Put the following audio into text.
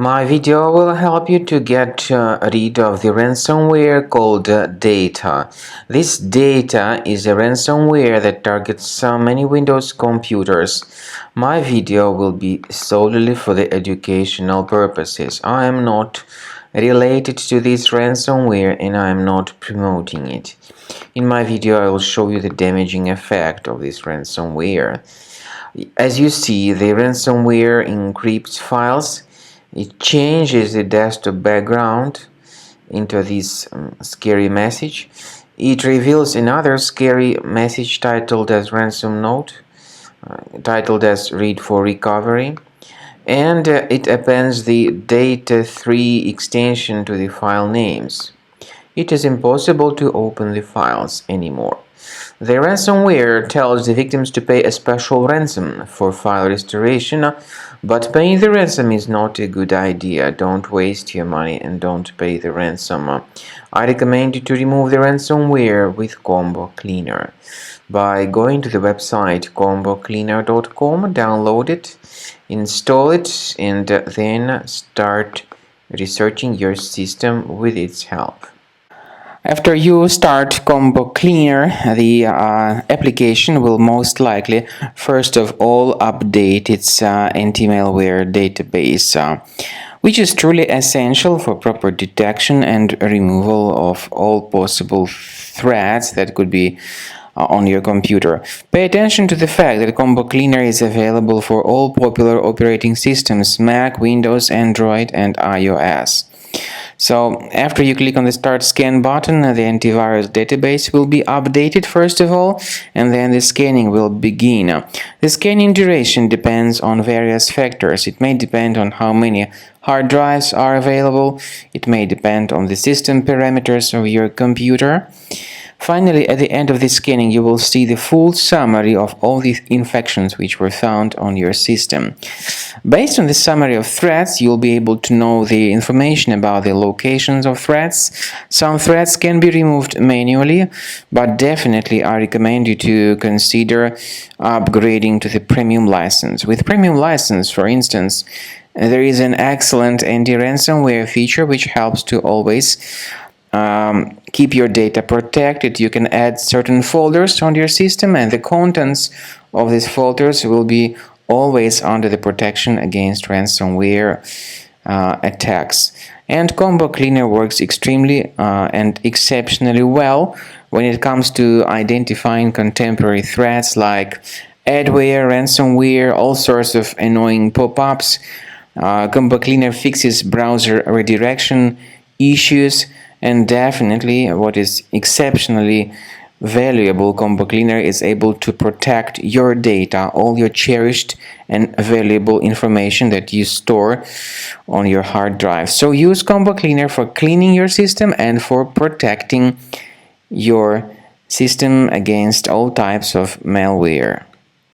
My video will help you to get rid of the ransomware called Data. This Data is a ransomware that targets many Windows computers. My video will be solely for the educational purposes. I am not related to this ransomware and I am not promoting it. In my video, I will show you the damaging effect of this ransomware. As you see, the ransomware encrypts files. It changes the desktop background into this scary message. It reveals another scary message titled as ransom note, titled as read for recovery, and it appends the Data3 extension to the file names. It is impossible to open the files anymore. The ransomware tells the victims to pay a special ransom for file restoration, but paying the ransom is not a good idea. Don't waste your money and don't pay the ransom. I recommend you to remove the ransomware with Combo Cleaner by going to the website combocleaner.com, download it, install it, and then start researching your system with its help. After you start Combo Cleaner, the application will most likely first of all update its anti-malware database, which is truly essential for proper detection and removal of all possible threats that could be on your computer. Pay attention to the fact that Combo Cleaner is available for all popular operating systems: Mac, Windows, Android, and iOS. So after you click on the Start Scan button, the antivirus database will be updated first of all, and then the scanning will begin. The scanning duration depends on various factors. It may depend on how many hard drives are available. It may depend on the system parameters of your computer. Finally, at the end of the scanning, you will see the full summary of all the infections which were found on your system. Based on the summary of threats, you'll be able to know the information about the locations of threats. Some threats can be removed manually, but definitely I recommend you to consider upgrading to the premium license. With premium license, for instance, there is an excellent anti-ransomware feature which helps to always keep your data protected. You can add certain folders on your system, and the contents of these folders will be always under the protection against ransomware attacks. And Combo Cleaner works extremely and exceptionally well when it comes to identifying contemporary threats like adware, ransomware, all sorts of annoying pop-ups. Combo Cleaner fixes browser redirection issues. And definitely, what is exceptionally valuable, Combo Cleaner is able to protect your data, all your cherished and valuable information that you store on your hard drive. So use Combo Cleaner for cleaning your system and for protecting your system against all types of malware.